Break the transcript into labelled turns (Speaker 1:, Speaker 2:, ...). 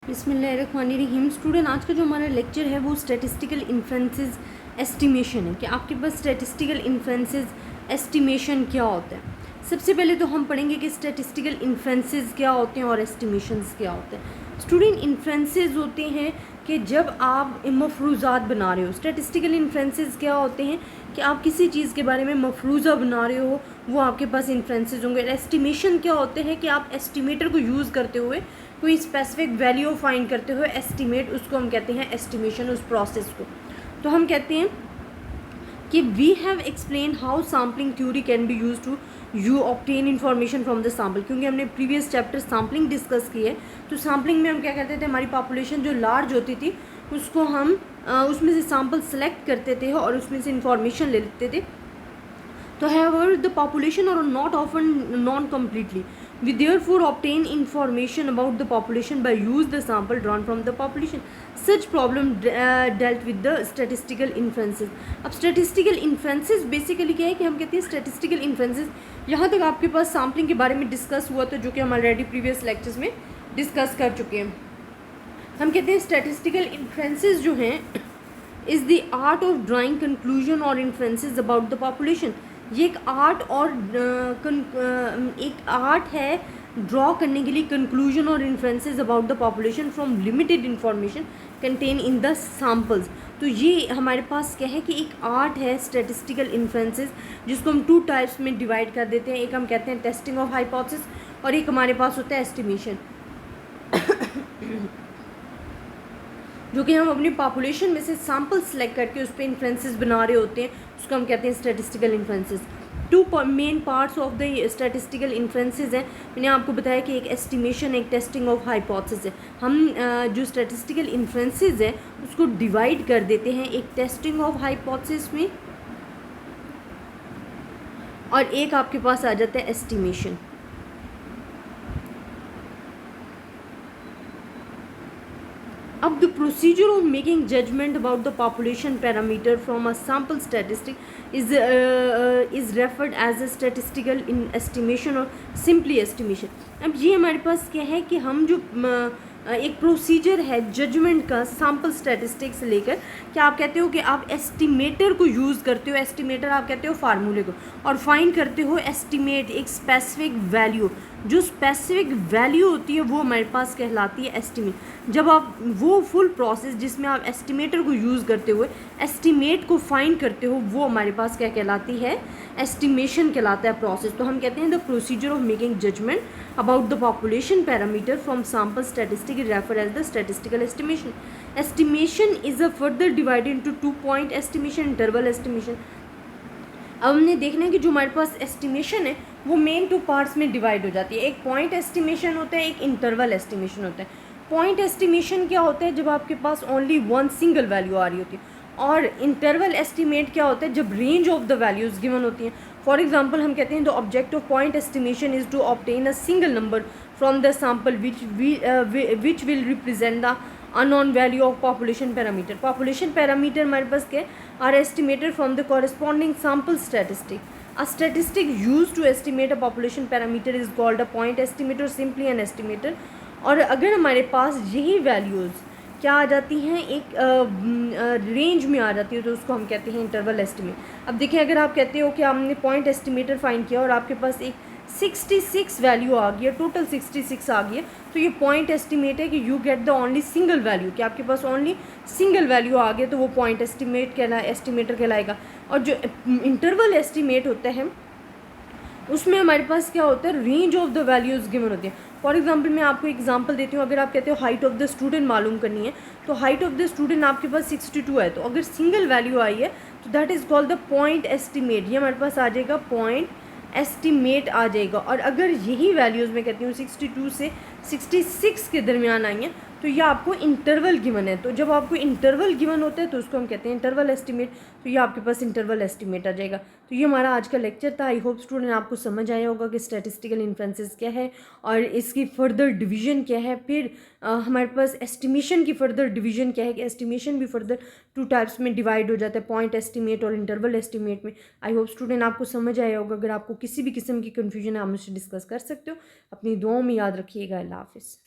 Speaker 1: बिस्मिल्लाहिर्रहमानिर्रहीम। स्टूडेंट, आज का जो हमारा लेक्चर है वो स्टैटिस्टिकल इन्फ्रेंसेस एस्टिमेशन है कि आपके पास स्टैटिस्टिकल इन्फ्रेंसेस एस्टिमेशन क्या होता है। सबसे पहले तो हम पढ़ेंगे कि स्टैटिस्टिकल इन्फ्रेंसेस क्या होते हैं और एस्टिमेशंस क्या होते हैं। स्टूडेंट, इन्फ्रेंसेस होते हैं कि जब आप मफरूज़ात बना रहे हो। स्टैटिस्टिकल इन्फ्रेंसेस क्या होते हैं कि आप किसी चीज़ के बारे में मफरूज़ा बना रहे हो, वो आपके पास इन्फ्रेंसेस होंगे। एस्टिमेशन क्या होते हैं कि आप एस्टिमेटर को यूज़ करते हुए कोई स्पेसिफिक वैल्यू फाइंड करते हुए एस्टिमेट, उसको हम कहते हैं एस्टिमेशन, उस प्रोसेस को। तो हम कहते हैं कि we have explain how sampling theory can be use to you obtain information from the sample. क्योंकि हमने प्रीवियस चैप्टर सैम्पलिंग डिस्कस की है, तो सैम्पलिंग में हम क्या करते थे, हमारी पॉपुलेशन जो लार्ज होती थी उसको हम उसमें से सैम्पल सेलेक्ट करते थे और उसमें से इंफॉर्मेशन ले लेते थे। तो however the population are not often known completely. We therefore obtain information about the population by use the sample drawn from the population. Such problem dealt with the statistical inferences. अब statistical inferences basically क्या है कि हम कहते हैं statistical inferences, यहाँ तक आपके पास सैम्पलिंग के बारे में डिस्कस हुआ था, जो कि हम ऑलरेडी प्रीवियस लेक्चर्स में डिस्कस कर चुके हैं। हम कहते हैं statistical inferences जो हैं is the art of drawing conclusion और इन्फ्रेंसेस अबाउट द पॉपुलेशन। ये एक आर्ट और एक आर्ट है ड्रॉ करने के लिए कंक्लूजन और inferences about the population from limited information contain in the samples. तो ये हमारे पास क्या है कि एक आर्ट है स्टैटिस्टिकल इन्फ्रेंसेस, जिसको हम टू टाइप्स में डिवाइड कर देते हैं। एक हम कहते हैं टेस्टिंग ऑफ हाइपोथेसिस और एक हमारे पास होता है एस्टिमेशन, जो कि हम अपनी पॉपुलेशन में से सैम्पल सेलेक्ट करके उस पर इन्फ्रेंसेस बना रहे होते हैं, उसको हम कहते हैं statistical inferences. Two main parts of the statistical inferences हैं। मैंने आपको बताया कि एक एस्टिमेशन, एक टेस्टिंग ऑफ हाइपोथेसिस है। हम जो स्टैटिस्टिकल इन्फ्रेंसेस है उसको डिवाइड कर देते हैं एक टेस्टिंग ऑफ हाइपोथेसिस में और एक आपके पास आ जाता है एस्टिमेशन। अब the procedure of making judgement about the population parameter from a sample statistic is referred as a statistical in estimation और सिंपली एस्टिमेशन। अब ये हमारे पास क्या है कि हम जो एक प्रोसीजर है जजमेंट का सैम्पल स्टैटिस्टिक्स से लेकर, कि आप कहते हो कि आप एस्टिमेटर को यूज़ करते हो, एस्टिमेटर आप कहते हो फार्मूले को, और फाइंड करते हो एस्टिमेट, एक स्पेसिफिक वैल्यू। जो स्पेसिफिक वैल्यू होती है वो हमारे पास कहलाती है एस्टिमेट। जब आप वो फुल प्रोसेस जिसमें आप एस्टिमेटर को यूज़ करते हुए एस्टिमेट को फाइंड करते हो, वो हमारे पास क्या कहलाती है, एस्टिमेशन कहलाता है प्रोसेस। तो हम कहते हैं the procedure of making judgement about the population parameter from sample statistic refer as the statistical estimation. Estimation is a further divided into 2 point estimation, interval estimation. अब हमने देखना है कि जो हमारे पास एस्टिमेशन है वो मेन 2 पार्ट्स में डिवाइड हो जाती है। एक पॉइंट एस्टिमेशन होता है, एक इंटरवल एस्टिमेशन होता है। पॉइंट एस्टिमेशन क्या होता है, जब आपके पास ओनली वन सिंगल वैल्यू आ रही होती है। और इंटरवल एस्टिमेट क्या होता है, जब range of the values given होती हैं। फॉर एग्जांपल हम कहते हैं the object of point estimation is to obtain a single number from the sample which will represent the unknown value of population parameter. Population parameter हमारे पास क्या are estimated from the corresponding sample statistic. A statistic used to estimate a population parameter is called a point estimate or simply an estimator. और अगर हमारे पास यही values क्या आ जाती हैं, एक रेंज में आ जाती है, तो उसको हम कहते हैं इंटरवल एस्टिमेट। अब देखिए, अगर आप कहते हो कि हमने पॉइंट एस्टिमेटर फाइंड किया और आपके पास एक 66 वैल्यू आ गई है, टोटल 66 आ गई है, तो ये पॉइंट एस्टिमेट है कि you get the only single value, कि आपके पास ओनली सिंगल वैल्यू आ गया, तो वो पॉइंट एस्टिमेटर कहलाएगा। और जो इंटरवल एस्टिमेट होता है उसमें हमारे पास क्या होता है, range of the values given होती है। फॉर एग्जांपल मैं आपको एग्जांपल देती हूँ। अगर आप कहते हो हाइट ऑफ द स्टूडेंट मालूम करनी है, तो हाइट ऑफ द स्टूडेंट आपके पास 62 है, तो अगर सिंगल वैल्यू आई है तो that is called the point estimate. ये हमारे पास आ जाएगा पॉइंट एस्टिमेट आ जाएगा। और अगर यही वैल्यूज़ मैं कहती हूँ 62 से 66 के दरमियान आई हैं, तो ये आपको इंटरवल गिवन है। तो जब आपको इंटरवल गिवन होता है तो उसको हम कहते हैं इंटरवल एस्टिमेट। तो ये आपके पास इंटरवल एस्टिमेट आ जाएगा। तो ये हमारा आज का लेक्चर था। आई होप स्टूडेंट आपको समझ आया होगा कि स्टैटिस्टिकल इन्फ्रेंसेस क्या है और इसकी फर्दर डिवीजन क्या है। फिर हमारे पास एस्टिमेशन की फर्दर डिवीजन क्या है, कि एस्टिमेशन भी फर्दर 2 टाइप्स में डिवाइड हो जाता है, पॉइंट एस्टिमेट और इंटरवल एस्टिमेट में। आई होप स्टूडेंट आपको समझ आया होगा। अगर आपको किसी भी किस्म की कन्फ्यूजन है आप मुझसे डिस्कस कर सकते हो। अपनी दुआओं में याद रखिएगा। अल्लाह हाफिज़।